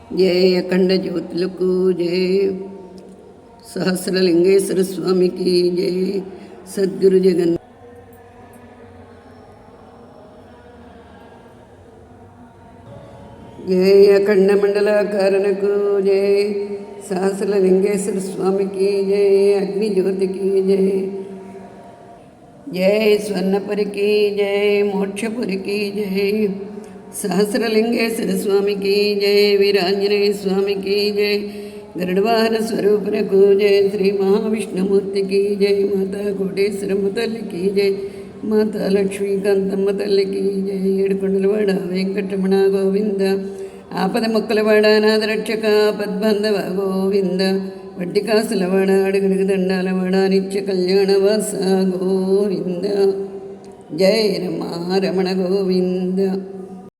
जय अखंड ज्योतिलकु जय सहस्रलिंगेश्वर स्वामी की जय सद्गुरु जगन जय अखंड मंडलाकारणकु जय सहस्रलिंगेश्वर स्वामी की जय अग्नि ज्योति की जय जय स्वर्णपुरी की जय मोक्षपुरी की जय सहस्रलिंगेश्वर स्वामी की जय वीरांजनेय स्वामी की जय गरुड़वाहन स्वरूप को जय श्री महाविष्णुमूर्ति की जय माता कोटेश्वरम्म तल्ली की जय माता लक्ष्मीकांतम्म तल्ली की जय ఏడుకొండలవాడ వెంకటరమణ గోవింద ఆపద మొక్కలవాడ నాదరక్షక పద్బంధవ గోవింద వడ్డీ కాసులవాడ అడుగడుగు దండాలవాడ నిత్య కళ్యాణవాస గోవింద జయ రమణ గోవింద